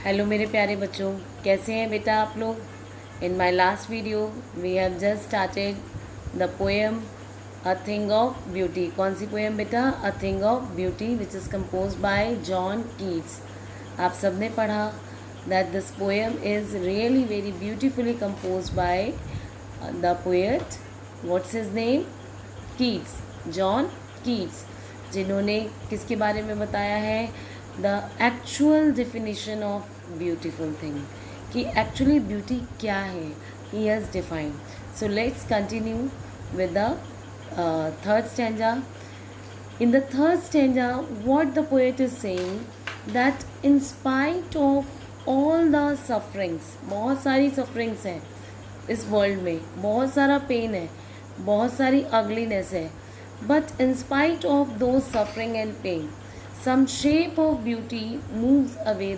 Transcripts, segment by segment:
Hello मेरे प्यारे बच्चों, कैसे हैं बेटा आप लोग। In my last video we have just started the poem a thing of beauty. कौन सी पोएम बेटा? A thing of beauty which is compose by John Keats. आप सब ने पढ़ा that this poem is really very beautifully compose by the poet, what's his name? Keats, John Keats, जिन्होंने किसके बारे में बताया है? The actual definition of beautiful thing, कि एक्चुअली ब्यूटी क्या है, he has defined. So let's continue with the third stanza. In the third stanza, what the poet is saying, that in spite of all the sufferings, बहुत सारी sufferings हैं इस world में, बहुत सारा पेन है, बहुत सारी अगलीनेस है, but in spite of those suffering and pain, some shape of beauty moves away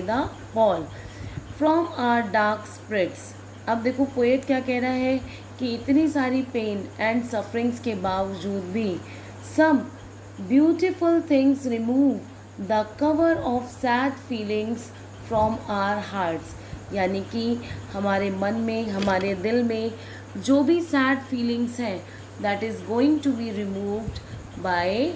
the pall from our dark spirits. अब देखो पोएट क्या कह रहा है कि इतनी सारी पेन एंड सफरिंग्स के बावजूद भी some beautiful things remove the cover of sad feelings from our hearts. यानी कि हमारे मन में, हमारे दिल में जो भी सैड फीलिंग्स हैं, that is going to be removed by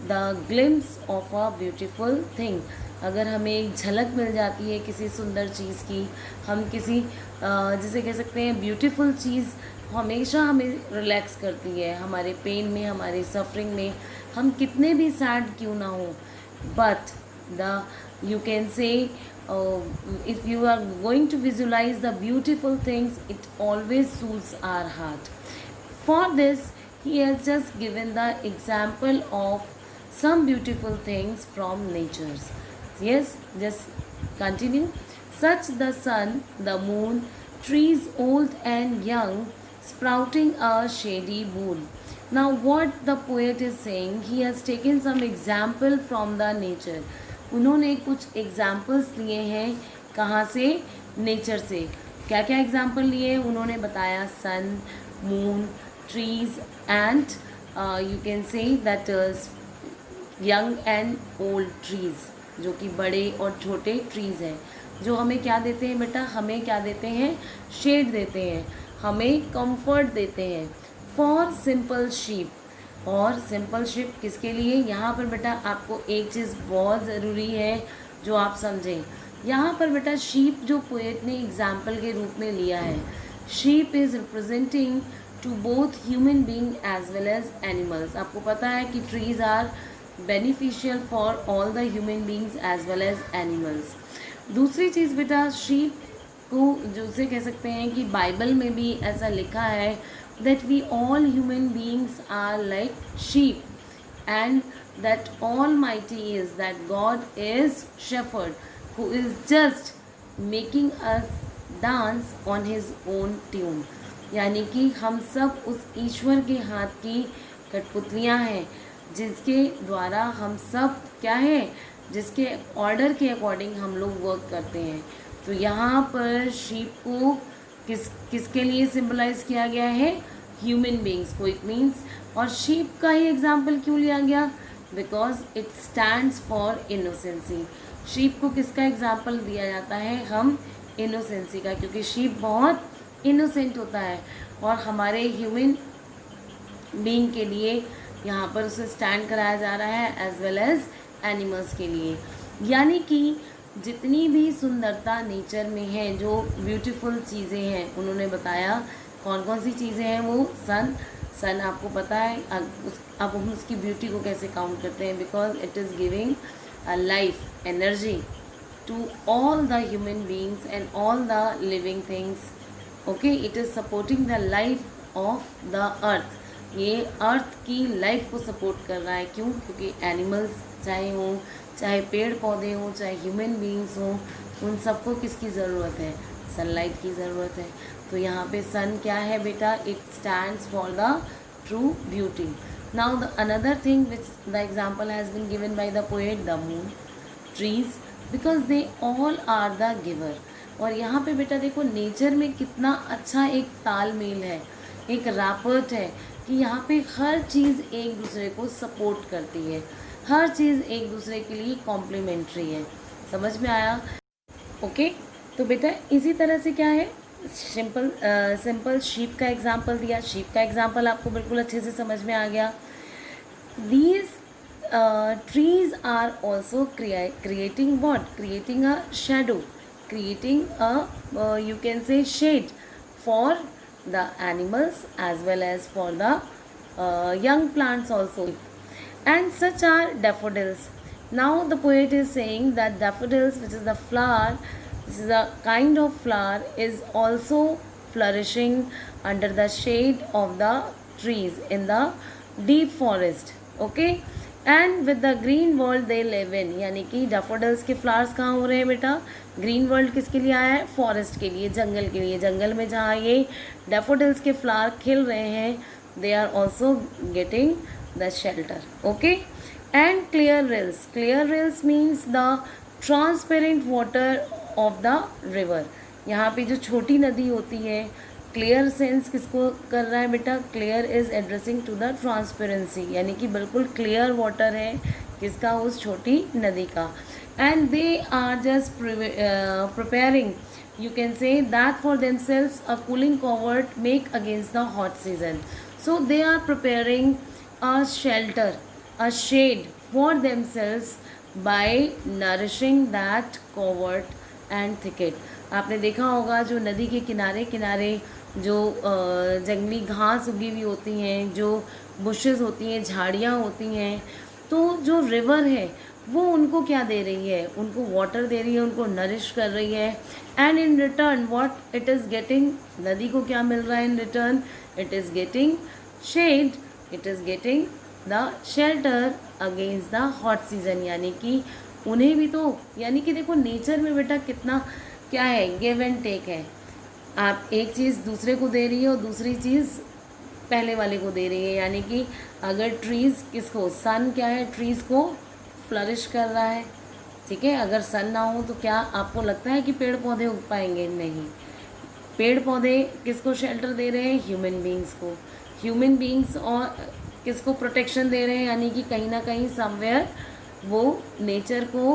the glimpse of a beautiful thing. अगर हमें एक झलक मिल जाती है किसी सुंदर चीज़ की, हम किसी जिसे कह सकते हैं ब्यूटीफुल चीज़ हमेशा हमें रिलैक्स करती है, हमारे पेन में, हमारे सफरिंग में, हम कितने भी सैड क्यों ना हो, but the you can say if you are going to visualize the beautiful things, it always soothes our heart. For this he has just given the example of some beautiful things from natures. Yes, just continue. Such the sun, the moon, trees old and young, sprouting a shady boon. Now what the poet is saying, he has taken some example from the nature. उन्होंने कुछ examples लिए हैं, कहाँ से? Nature से। क्या क्या example लिए? उन्होंने बताया sun, moon, trees and you can say that young and old trees, जो कि बड़े और छोटे ट्रीज हैं, जो हमें क्या देते हैं बेटा? हमें क्या देते हैं? शेड देते हैं, हमें कंफर्ट देते हैं। फॉर सिंपल शीप, और सिंपल शिप किसके लिए? यहाँ पर बेटा आपको एक चीज़ बहुत ज़रूरी है जो आप समझें। यहाँ पर बेटा शीप जो पोएट ने एग्जाम्पल के रूप में लिया है, sheep is representing to both human being as well as animals. आपको पता है कि trees are beneficial for all the human beings as well as animals. दूसरी चीज़ बेटा, शीप को जो से कह सकते हैं कि बाइबल में भी ऐसा लिखा है that we all human beings are like sheep, and that almighty is, that God is shepherd who is just making us dance on his own tune. यानी कि हम सब उस ईश्वर के हाथ की कठपुतलियाँ हैं, जिसके द्वारा हम सब क्या है, जिसके ऑर्डर के अकॉर्डिंग हम लोग वर्क करते हैं। तो यहाँ पर शीप को किसके लिए सिंबलाइज किया गया है? ह्यूमन बींग्स को, इट मीन्स। और शीप का ही एग्जाम्पल क्यों लिया गया? Because it stands for innocency. Sheep को किसका एग्जाम्पल दिया जाता है? हम इनोसेंसी का, क्योंकि शीप बहुत इनोसेंट होता है, और हमारे ह्यूमन बींग के लिए यहाँ पर उसे स्टैंड कराया जा रहा है एज वेल एज एनिमल्स के लिए। यानी कि जितनी भी सुंदरता नेचर में है, जो ब्यूटीफुल चीज़ें हैं, उन्होंने बताया कौन कौन सी चीज़ें हैं वो। सन आपको पता है, अब हम उसकी ब्यूटी को कैसे काउंट करते हैं? Because it is giving a life, energy to all the human beings and all the living things. Okay, it is supporting the life of the earth. ये अर्थ की लाइफ को सपोर्ट कर रहा है। क्यों? क्योंकि एनिमल्स चाहे हों, चाहे पेड़ पौधे हों, चाहे ह्यूमन बींग्स हों, उन सबको किसकी ज़रूरत है? सनलाइट की ज़रूरत है। तो यहाँ पे सन क्या है बेटा? It stands for the true beauty. Now the another thing which the example has been given by the poet, the moon, trees, because they all are the giver. और यहाँ पे बेटा देखो नेचर में कितना अच्छा एक तालमेल है, एक रैपर्ट है, कि यहाँ पे हर चीज़ एक दूसरे को सपोर्ट करती है, हर चीज़ एक दूसरे के लिए कॉम्प्लीमेंट्री है। समझ में आया? ओके, तो बेटा इसी तरह से क्या है, सिंपल शीप का एग्जाम्पल दिया, शीप का एग्जाम्पल आपको बिल्कुल अच्छे से समझ में आ गया. These trees are also creating what? Creating a shadow, creating a you can say shade for the animals as well as for the young plants also. And such are daffodils. Now the poet is saying that daffodils, which is the flower, this is a kind of flower, is also flourishing under the shade of the trees in the deep forest. Okay, and with the green world they live in, यानी कि daffodils के flowers कहाँ हो रहे हैं बेटा, green world किसके लिए आया है, फॉरेस्ट के लिए, जंगल के लिए. जंगल में जहाँ ये डैफोडिल्स के फ्लावर खिल रहे हैं, they are also getting the shelter. Okay, and clear rills means the transparent water of the river. यहाँ पे जो छोटी नदी होती है, क्लियर सेंस किसको कर रहा है बेटा, clear is addressing to the transparency, यानी कि बिल्कुल क्लियर वाटर है किसका, उस छोटी नदी का. And they are just preparing, you can say that for themselves a cooling covert make against the hot season. So they are preparing a shelter, a shade for themselves by nourishing that covert and thicket. आपने देखा होगा जो नदी के किनारे किनारे जो जंगली घास उगी हुई होती हैं, जो बुशेस होती हैं, झाड़ियाँ होती हैं, तो जो रिवर है वो उनको क्या दे रही है, उनको वाटर दे रही है, उनको नरिश कर रही है. And in return what it is getting, नदी को क्या मिल रहा है in return, it is getting shade, it is getting the shelter against the hot season. यानी कि उन्हें भी तो, यानी कि देखो नेचर में बेटा कितना क्या है, गिव एंड टेक है. आप एक चीज़ दूसरे को दे रही है और दूसरी चीज़ पहले वाले को दे रही है. यानी कि अगर ट्रीज़ किसको, सन क्या है, ट्रीज़ को फ्लरिश कर रहा है, ठीक है. अगर सन ना हो तो क्या आपको लगता है कि पेड़ पौधे उग पाएंगे, नहीं. पेड़ पौधे किसको शेल्टर दे रहे हैं, ह्यूमन बींग्स को. ह्यूमन बींग्स और किसको प्रोटेक्शन दे रहे हैं, यानी कि कहीं ना कहीं समवेयर वो नेचर को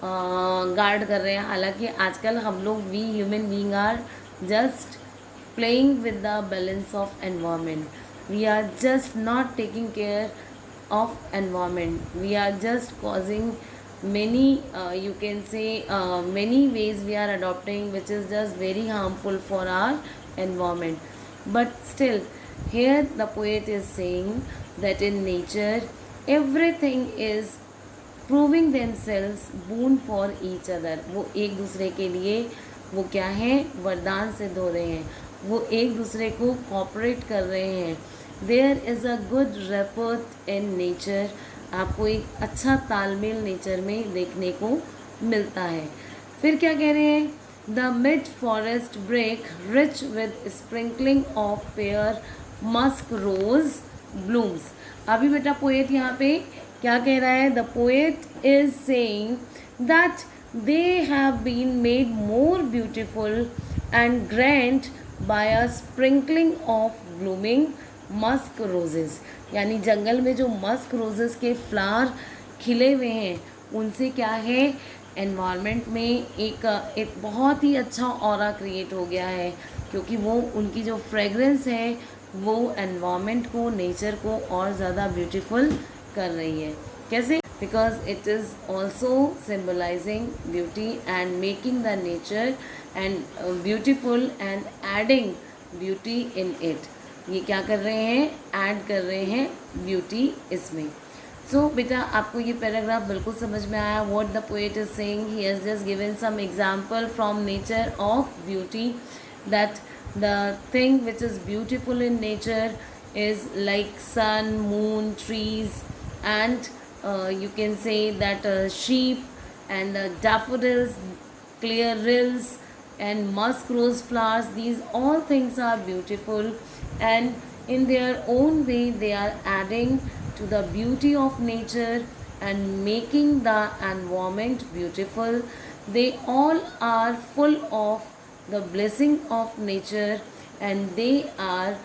गार्ड कर रहे हैं. हालांकि आजकल हम लोग we human being are just playing with the balance of environment. We are just not taking care of environment. We are just causing many you can say many ways we are adopting which is just very harmful for our environment. But still here the poet is saying that in nature everything is proving themselves boon for each other. वो एक दूसरे के लिए वो क्या है, वरदान सिद्ध हो रहे हैं, वो एक दूसरे को कॉपरेट कर रहे हैं. There is a good rapport in nature. आपको एक अच्छा तालमेल नेचर में देखने को मिलता है. फिर क्या कह रहे हैं, the mid forest brake rich with sprinkling of fair musk rose blooms. अभी बेटा पोएट यहाँ पे क्या कह रहा है, the poet is saying that they have been made more beautiful and grand by a sprinkling of blooming musk roses. यानी जंगल में जो मस्क रोजेस के फ्लावर खिले हुए हैं उनसे क्या है, एनवायरनमेंट में एक बहुत ही अच्छा ऑरा क्रिएट हो गया है, क्योंकि वो उनकी जो फ्रेगरेंस है वो एनवायरनमेंट को, नेचर को और ज़्यादा ब्यूटीफुल कर रही है. कैसे, because it is also symbolizing beauty and making the nature and beautiful and adding beauty in it. ये क्या कर रहे हैं, ऐड कर रहे हैं ब्यूटी इसमें. सो बेटा आपको ये पैराग्राफ बिल्कुल समझ में आया. what the poet is saying, he has just given some example from nature of beauty, that the thing which is beautiful in nature is like sun, moon, trees, and you can say that sheep and daffodils, clear rills and musk rose flowers. These all things are beautiful, and in their own way they are adding to the beauty of nature and making the environment beautiful. They all are full of the blessing of nature, and they are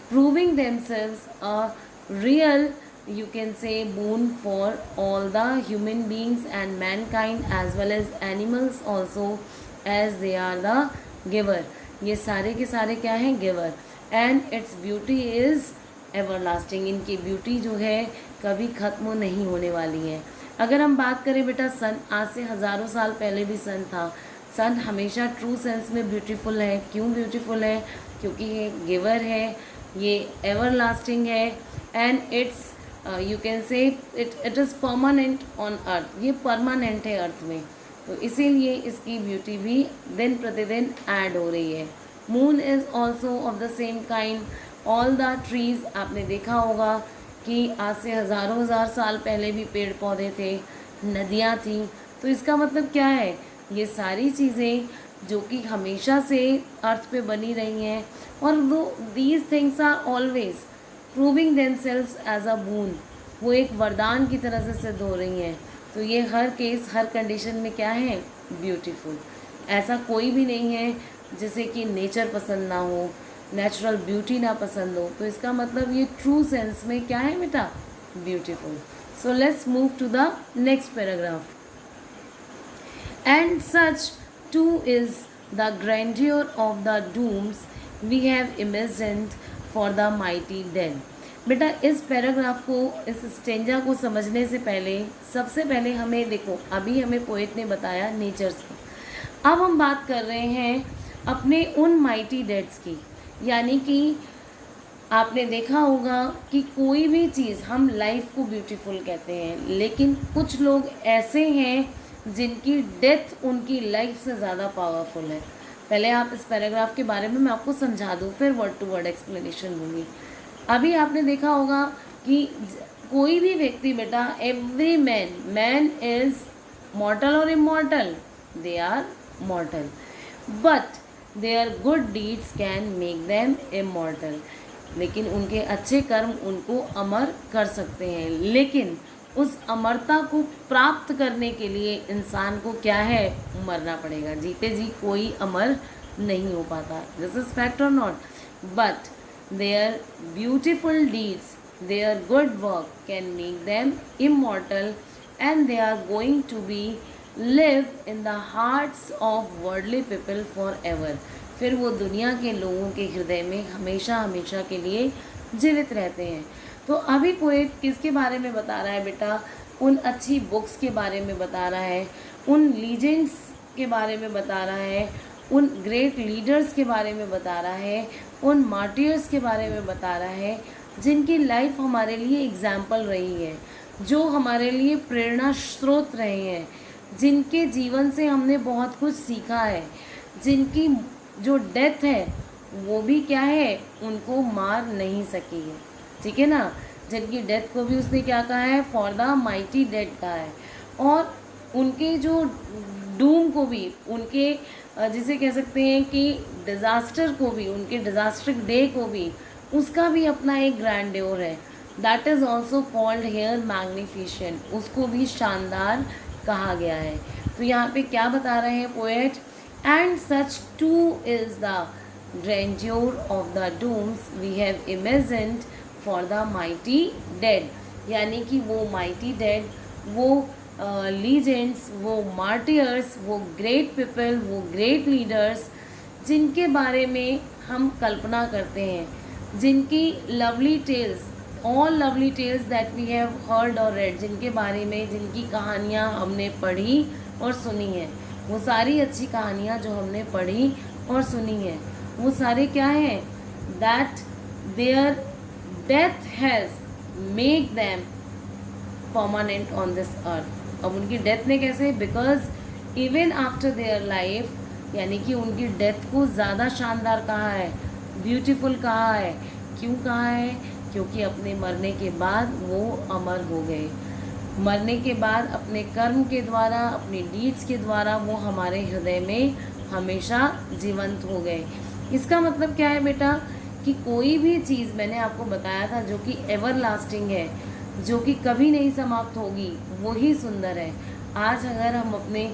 proving themselves a real you can say boon for all the human beings and mankind as well as animals also, as they are the giver. ये सारे के सारे क्या हैं? Giver. And its beauty is everlasting. इनकी beauty जो है कभी ख़त्म नहीं होने वाली है. अगर हम बात करें बेटा सन, आज से हज़ारों साल पहले भी सन था. सन हमेशा ट्रू सेंस में ब्यूटीफुल है. क्यों ब्यूटीफुल है? क्योंकि ये गिवर है, ये एवरलास्टिंग है, एंड इट्स यू कैन से it is permanent on earth. ये परमानेंट है अर्थ में, तो इसीलिए इसकी ब्यूटी भी दिन प्रतिदिन ऐड हो रही है. Moon is also of the same kind. All the trees, आपने देखा होगा कि आज से हज़ारों हज़ार साल पहले भी पेड़ पौधे थे, नदियाँ थीं. तो इसका मतलब क्या है? ये सारी चीज़ें जो कि हमेशा से अर्थ पे बनी रही हैं, और वो these things are always proving themselves as a boon. वो एक वरदान की तरह से सिद्ध हो रही हैं. तो ये हर केस, हर कंडीशन में क्या है? ब्यूटीफुल. ऐसा कोई भी नहीं है जिसे कि नेचर पसंद ना हो, नेचुरल ब्यूटी ना पसंद हो. तो इसका मतलब ये ट्रू सेंस में क्या है बेटा? Beautiful. So let's move to the next paragraph. And such too is the grandeur of the dooms we have imagined for the mighty dead. बेटा इस पैराग्राफ को, इस स्टेंजा को समझने से पहले सबसे पहले हमें देखो, अभी हमें पोएट ने बताया नेचर्स की. अब हम बात कर रहे हैं अपने उन माइटी डेड्स की. यानी कि आपने देखा होगा कि कोई भी चीज़, हम लाइफ को ब्यूटीफुल कहते हैं, लेकिन कुछ लोग ऐसे हैं जिनकी डेथ उनकी लाइफ से ज़्यादा पावरफुल है. पहले आप इस पैराग्राफ के बारे में मैं आपको समझा दूँ, फिर वर्ड टू वर्ड एक्सप्लेनेशन दूँगी. अभी आपने देखा होगा कि कोई भी व्यक्ति बेटा, एवरी मैन इज़ मॉर्टल और immortal. They are mortal, but their good deeds can make them immortal. लेकिन उनके अच्छे कर्म उनको अमर कर सकते हैं. लेकिन उस अमरता को प्राप्त करने के लिए इंसान को क्या है? मरना पड़ेगा. जीते जी कोई अमर नहीं हो पाता. दिस इज फैक्ट और not? But their beautiful deeds, their good work can make them immortal, and they are going to be live in the hearts of worldly people forever. फिर वो दुनिया के लोगों के हृदय में हमेशा हमेशा के लिए जीवित रहते हैं. तो अभी पोएट किसके बारे में बता रहा है बेटा? उन अच्छी बुक्स के बारे में बता रहा है, उन लीजेंड्स के बारे में बता रहा है, उन ग्रेट लीडर्स के बारे में बता रहा है, उन मार्टियर्स के बारे में बता रहा है, जिनकी लाइफ हमारे लिए एग्जाम्पल रही है, जो हमारे लिए प्रेरणा स्रोत रहे हैं, जिनके जीवन से हमने बहुत कुछ सीखा है, जिनकी जो डेथ है वो भी क्या है? उनको मार नहीं सकी है. ठीक है ना? जिनकी डेथ को भी उसने क्या कहा है? फॉर द माइटी डेड कहा है. और उनके जो डूम को भी, उनके जिसे कह सकते हैं कि डिज़ास्टर को भी, उनके डिज़ास्ट्रिक डे को भी, उसका भी अपना एक ग्रैंड्योर है. That is also called here magnificent. उसको भी शानदार कहा गया है. तो यहाँ पे क्या बता रहे हैं poet? And such two is the grandeur of the dooms we have imagined for the mighty dead. यानी कि वो mighty dead, वो लीजेंड्स, वो मार्टियर्स, वो ग्रेट पीपल, वो ग्रेट लीडर्स, जिनके बारे में हम कल्पना करते हैं, जिनकी lovely tales, all lovely tales that we have heard और रेड, जिनके बारे में, जिनकी कहानियाँ हमने पढ़ी और सुनी हैं, वो सारी अच्छी कहानियाँ जो हमने पढ़ी और सुनी हैं, वो सारे क्या हैं? That there death has make them permanent on this earth. अब उनकी डेथ ने कैसे? Because even after their life, यानी कि उनकी डेथ को ज़्यादा शानदार कहा है, ब्यूटीफुल कहा है. क्यों कहा है? क्योंकि अपने मरने के बाद वो अमर हो गए. मरने के बाद अपने कर्म के द्वारा, अपने डीड्स के द्वारा वो हमारे हृदय में हमेशा जीवंत हो गए. इसका मतलब क्या है बेटा? कि कोई भी चीज़, मैंने आपको बताया था, जो कि एवर लास्टिंग है, जो कि कभी नहीं समाप्त होगी, वही सुंदर है. आज अगर हम अपने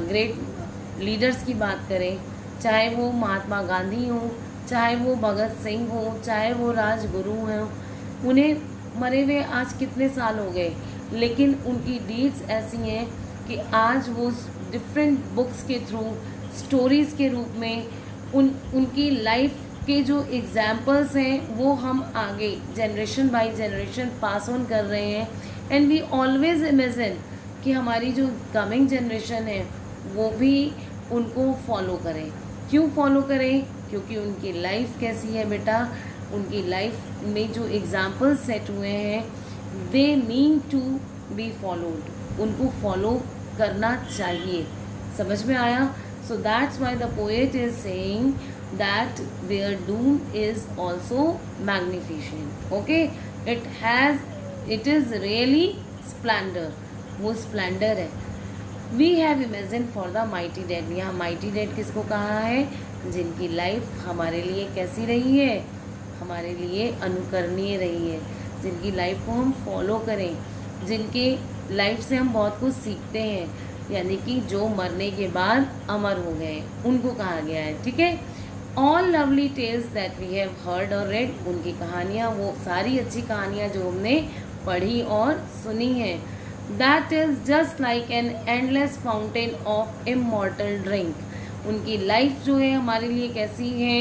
ग्रेट लीडर्स की बात करें, चाहे वो महात्मा गांधी हों, चाहे वो भगत सिंह हो, चाहे वो राजगुरु हों, उन्हें मरे हुए आज कितने साल हो गए, लेकिन उनकी डीड्स ऐसी हैं कि आज वो डिफरेंट बुक्स के थ्रू, स्टोरीज़ के रूप में उनकी लाइफ के जो एग्जाम्पल्स हैं वो हम आगे generation by generation pass on कर रहे हैं. एंड वी ऑलवेज इमेजिन कि हमारी जो कमिंग जनरेशन है वो भी उनको फॉलो करें. क्यों फॉलो करें? क्योंकि उनकी लाइफ कैसी है बेटा, उनकी लाइफ में जो एग्जाम्पल्स सेट हुए हैं they need to be followed, उनको फॉलो करना चाहिए. समझ में आया? So that's why the poet is saying that their doom is also magnificent. Okay, it is really splendor. वो splendor है. We have imagined for the mighty dead. यहाँ mighty dead किसको कहा है? जिनकी लाइफ हमारे लिए कैसी रही है, हमारे लिए अनुकरणीय रही है, जिनकी लाइफ को हम फॉलो करें, जिनके लाइफ से हम बहुत कुछ सीखते हैं, यानी कि जो मरने के बाद अमर हो गए उनको कहा गया है. ठीक है. All lovely tales that we have heard और रेड, उनकी कहानियाँ, वो सारी अच्छी कहानियाँ जो हमने पढ़ी और सुनी हैं. That is just like an endless fountain of immortal drink. उनकी लाइफ जो है हमारे लिए कैसी है?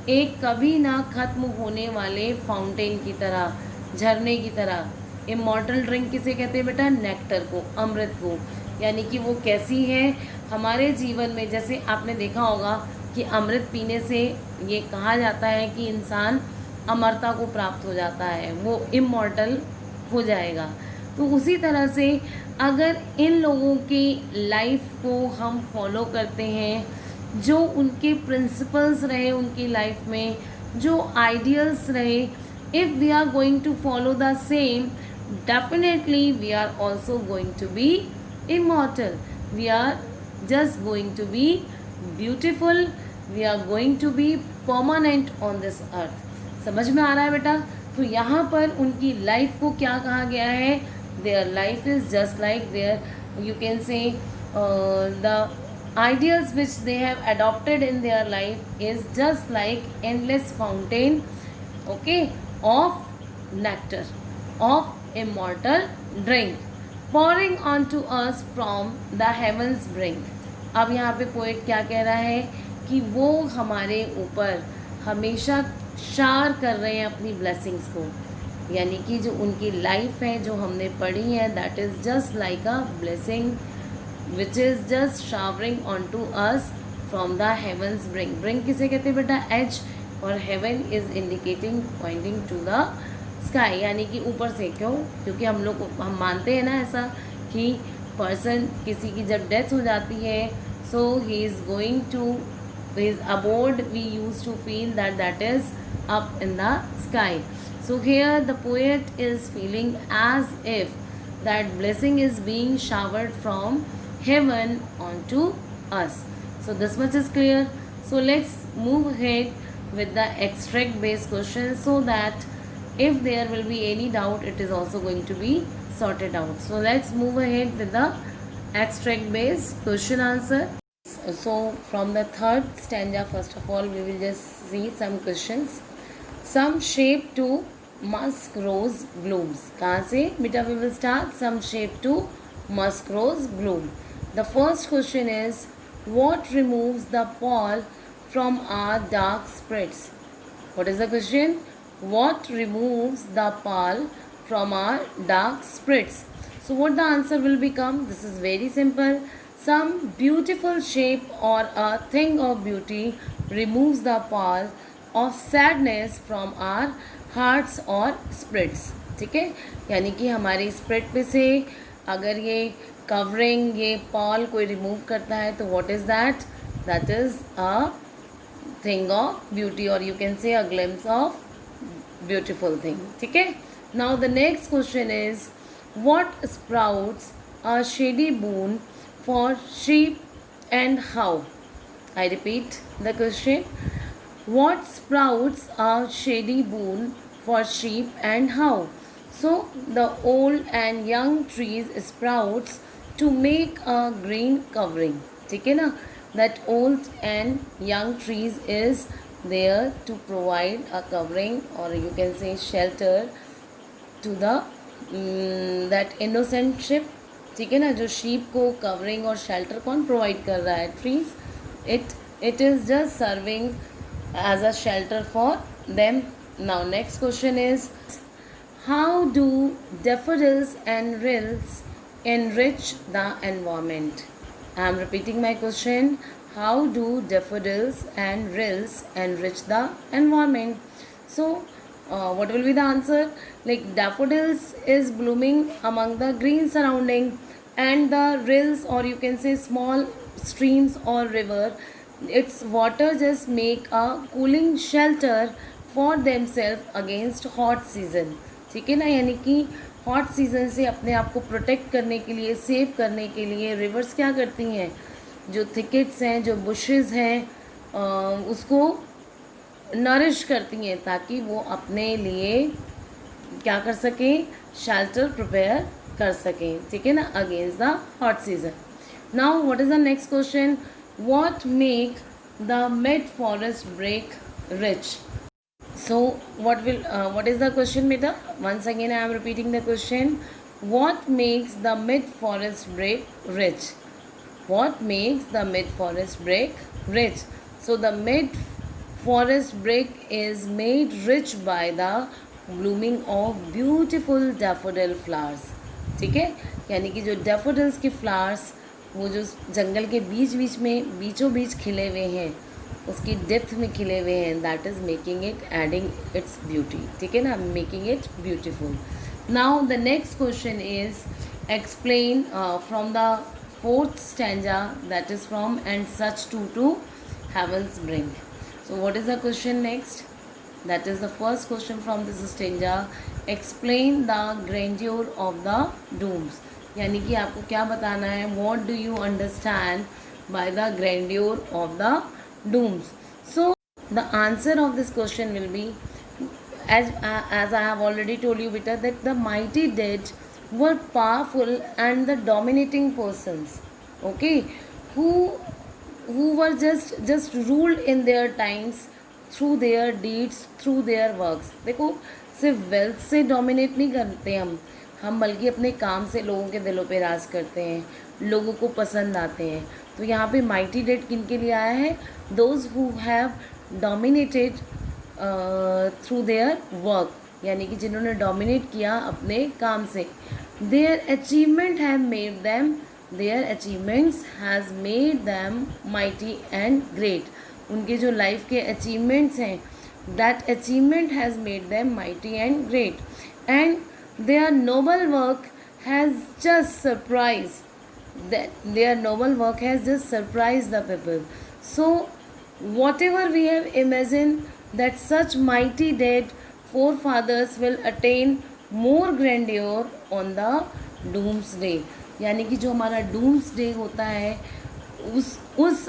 एक कभी ना ख़त्म होने वाले फाउंटेन की तरह, झरने की तरह. इमॉर्टल ड्रिंक किसे कहते हैं बेटा? नेक्टर को, अमृत को. यानी कि वो कैसी है हमारे जीवन में? जैसे आपने देखा होगा कि अमृत पीने से ये कहा जाता है कि इंसान अमरता को प्राप्त हो जाता है, वो इमॉर्टल हो जाएगा. तो उसी तरह से अगर इन लोगों की लाइफ को हम फॉलो करते हैं, जो उनके प्रिंसिपल्स रहे उनकी लाइफ में, जो आइडियल्स रहे, if we are going to follow the same, definitely we are also going to be immortal. We are just going to be beautiful, we are going to be permanent on this earth. समझ में आ रहा है बेटा? तो यहाँ पर उनकी life को क्या कहा गया है? their life is just like their, you can say, the ideals which they have adopted in their life is just like endless fountain, okay, of nectar, of immortal drink pouring onto us from the heavens brink. अब यहाँ पे poet क्या कह रहा है कि वो हमारे ऊपर हमेशा शार कर रहे हैं अपनी ब्लेसिंग्स को. यानी कि जो उनकी लाइफ है जो हमने पढ़ी है, that is just like a blessing which is just showering on to us from the heaven's brink. Brink किसे कहते हैं बेटा? एज. और heaven is indicating pointing to the sky, यानी कि ऊपर से. क्यों? क्योंकि हम मानते हैं ना ऐसा कि पर्सन, किसी की जब डेथ हो जाती है, so he is going to his abode, we use to feel that is up in the sky. So here the poet is feeling as if that blessing is being showered from heaven on to us. So this much is clear. So let's move ahead with the extract based question so that if there will be any doubt it is also going to be sorted out. So let's move ahead with the extract based question answer. So from the third stanza, first of all we will just see some questions. Some shape to musk rose blooms. कहाँ से बेटा we will start? Some shape to musk rose bloom. The first question is, what removes the pall from our dark spirits? What is the question? What removes the pall from our dark spirits? So what the answer will become? This is very simple. Some beautiful shape or a thing of beauty removes the pall of sadness from our hearts or spirits. ठीक है, यानी कि हमारे spirit पे से अगर ये covering, ये पॉल कोई रिमूव करता है तो what is that? That is a thing of beauty, और you can say a glimpse of beautiful thing. ठीक है. Now the next question is, what sprouts a shady boon for sheep and how? I repeat the question. What sprouts a shady boon for sheep and how? So the old and young trees sprouts to make a green covering. ठीक है ना? That old and young trees is there to provide a covering, or you can say shelter, to the that innocent sheep, ठीक है ना, जो sheep को covering और shelter कौन प्रोवाइड कर रहा है? Trees. It is just serving as a shelter for them. Now next question is, how do daffodils and rills enrich the environment? I am repeating my question. How do daffodils and rills enrich the environment? So, what will be the answer? Like daffodils is blooming among the green surrounding, and the rills, or you can say small streams or river, its water just make a cooling shelter for themselves against hot season, ठीक है ना। यानी कि hot season से अपने आप को protect करने के लिए, सेव करने के लिए रिवर्स क्या करती हैं, जो थिकेट्स हैं, जो बुशेस हैं, उसको नरिश करती हैं ताकि वो अपने लिए क्या कर सकें, शेल्टर प्रिपेयर कर सकें, ठीक है ना, against the hot season. Now what is the next question, what make the mid forest brake rich? So what is the question, beta? Once again I am repeating the question. What makes the mid forest break rich? What makes the mid forest break rich? So the mid forest break is made rich by the blooming of beautiful daffodil flowers, ठीक है। यानी कि जो daffodils के flowers वो जो जंगल के बीच बीच में बीचों बीच खिले हुए हैं, उसकी डेप्थ में खिले हुए हैं, that is making it, adding its beauty, ठीक है ना, making it beautiful. Now the next question is, explain from the fourth stanza, that is from and such to heaven's brink. So what is the question next? That is the first question from this stanza, explain the grandeur of the dooms. यानी कि आपको क्या बताना है, what do you understand by the grandeur of the dooms? So the answer of this question will be, as I have already told you beta, that the mighty dead were powerful and the dominating persons, okay, who were just ruled in their times through their deeds, through their works। देखो सिर्फ wealth से dominate नहीं करते हम बल्कि अपने काम से लोगों के दिलों पे राज करते हैं, लोगों को पसंद आते हैं। तो यहाँ पे माइटी डेड किन के लिए आया है? Those who have dominated through their work, यानी कि जिन्होंने डोमिनेट किया अपने काम से। Their achievement have made them, their achievements has made them mighty and great. उनके जो लाइफ के अचीवमेंट्स हैं, that achievement has made them mighty and great, and their noble work has just surprised the people. So whatever we have imagined that such mighty dead forefathers will attain more grandeur on the doomsday, यानी कि जो हमारा doomsday होता है उस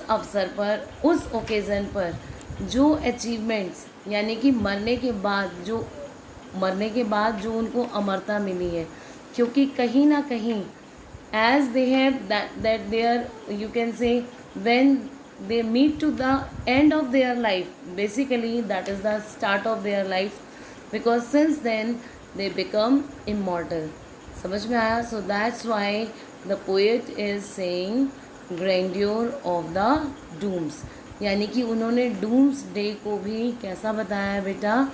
अवसर पर, उस ओकेज़न पर जो अचीवमेंट्स, यानी कि मरने के बाद जो उनको अमरता मिली है, क्योंकि कहीं ना कहीं as they have that their, you can say, when they meet to the end of their life, basically that is the start of their life, because since then they become immortal. समझ में आया? So that's why the poet is saying grandeur of the dooms, यानी कि उन्होंने dooms day को भी कैसा बताया है बेटा?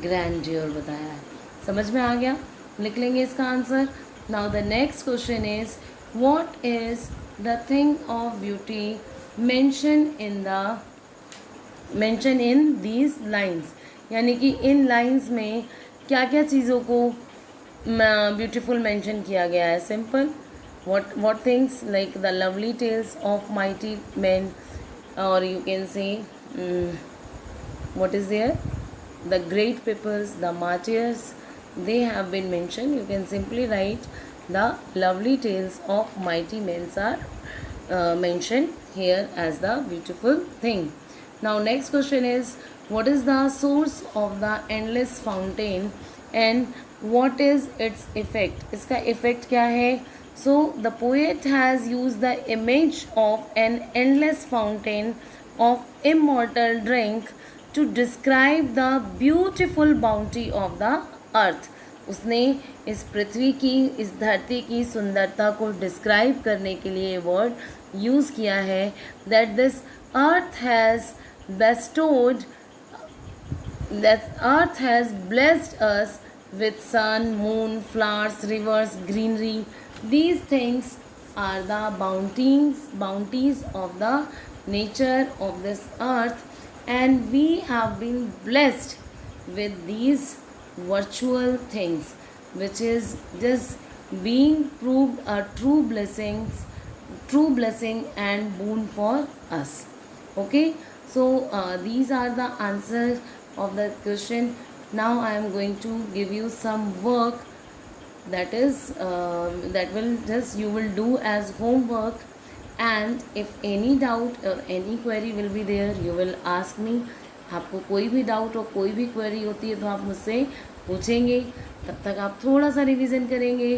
ग्रैंड्योर बताया है। समझ में आ गया? लिख लेंगे इसका answer. Now the next question is, what is the thing of beauty mention in these lines, यानी कि इन लाइन्स में क्या क्या चीज़ों को ब्यूटीफुल मेंशन किया गया है? Simple, what things, like the lovely tales of mighty men, or you can say what is there, the great peoples, the martyrs, they have been mentioned. You can simply write the lovely tales of mighty men are mentioned here as the beautiful thing. Now next question is, what is the source of the endless fountain and what is its effect? इसका effect क्या है? So the poet has used the image of an endless fountain of immortal drink to describe the beautiful bounty of the earth. उसने इस पृथ्वी की, इस धरती की सुंदरता को डिस्क्राइब करने के लिए वर्ड यूज़ किया है, that this earth has bestowed, that earth has blessed us with sun, moon, flowers, rivers, greenery. These things are the bounties of the nature of this earth, and we have been blessed with these virtual things, which is just being proved a true blessing and boon for us. Okay, so these are the answers of the question. Now I am going to give you some work that is that will just you will do as homework, and if any doubt or any query will be there, you will ask me. आपको कोई भी doubt और कोई भी query होती है तो आप मुझसे पूछेंगे। तब तक आप थोड़ा सा रिवीजन करेंगे।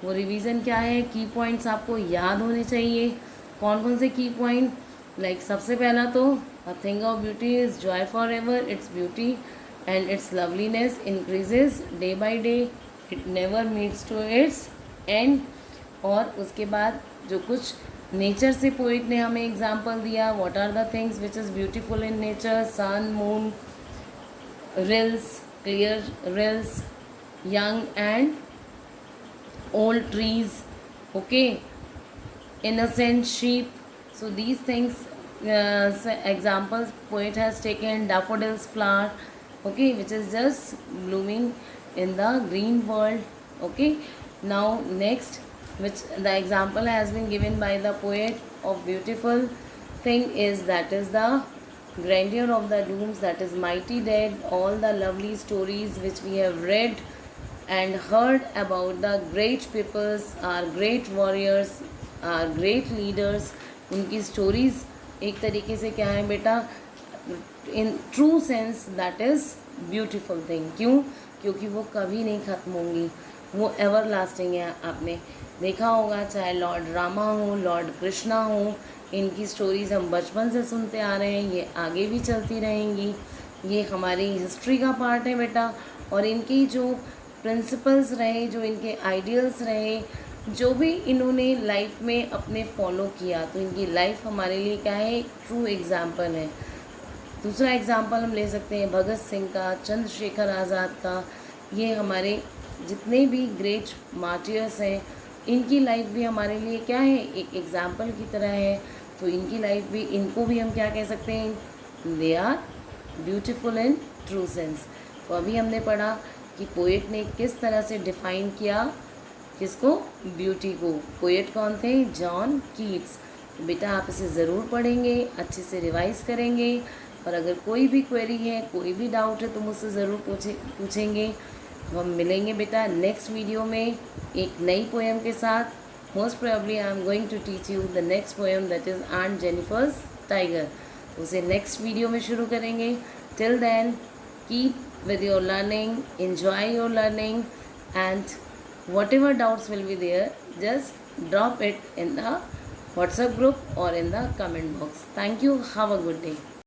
वो रिवीजन क्या है, की पॉइंट्स आपको याद होने चाहिए। कौन कौन से की पॉइंट, लाइक सबसे पहला तो a thing of beauty is joy forever, its beauty and its loveliness increases day by day, it never meets to its end. और उसके बाद जो कुछ नेचर से पोइट ने हमें एग्जाम्पल दिया, what are the things which is beautiful in nature, sun, moon, rills, clear rills, young and old trees, okay, innocent sheep. So these things, examples poet has taken daffodils flower, okay, which is just blooming in the green world. Okay, now next, which the example has been given by the poet of beautiful thing is, that is the grandeur of the dooms, that is mighty dead, all the lovely stories which we have read and heard about the great peoples, our great warriors, our great leaders, उनकी stories एक तरीके से क्या है बेटा, इन true sense that is beautiful thing. क्यों? क्योंकि वो कभी नहीं ख़त्म होंगी, वो एवर लास्टिंग है। आपने देखा होगा, चाहे लॉर्ड रामा हो, लॉर्ड कृष्णा हो, इनकी स्टोरीज़ हम बचपन से सुनते आ रहे हैं, ये आगे भी चलती रहेंगी, ये हमारी हिस्ट्री का पार्ट है बेटा। और इनकी जो प्रिंसिपल्स रहे, जो इनके आइडियल्स रहे, जो भी इन्होंने लाइफ में अपने फॉलो किया, तो इनकी लाइफ हमारे लिए क्या है, एक ट्रू एग्जाम्पल है। दूसरा एग्जाम्पल हम ले सकते हैं भगत सिंह का, चंद्रशेखर आज़ाद का। ये हमारे जितने भी ग्रेट मार्टियर्स हैं, इनकी लाइफ भी हमारे लिए क्या है, एक एग्जाम्पल की तरह है। तो इनकी लाइफ भी, इनको भी हम क्या कह सकते हैं, they are beautiful in true sense. तो अभी हमने पढ़ा कि पोएट ने किस तरह से डिफ़ाइन किया किसको, ब्यूटी को। पोएट कौन थे, जॉन कीट्स। तो बेटा आप इसे ज़रूर पढ़ेंगे, अच्छे से रिवाइज़ करेंगे, और अगर कोई भी क्वेरी है, कोई भी डाउट है तो मुझसे ज़रूर पूछेंगे। अब हम मिलेंगे बेटा नेक्स्ट वीडियो में एक नई पोएम के साथ। Most probably I am going to teach you the next poem, that is aunt Jennifer's tiger. उसे नेक्स्ट वीडियो में शुरू करेंगे। Till then keep with your learning, enjoy your learning, and whatever doubts will be there, just drop it in the WhatsApp group or in the comment box. Thank you. Have a good day.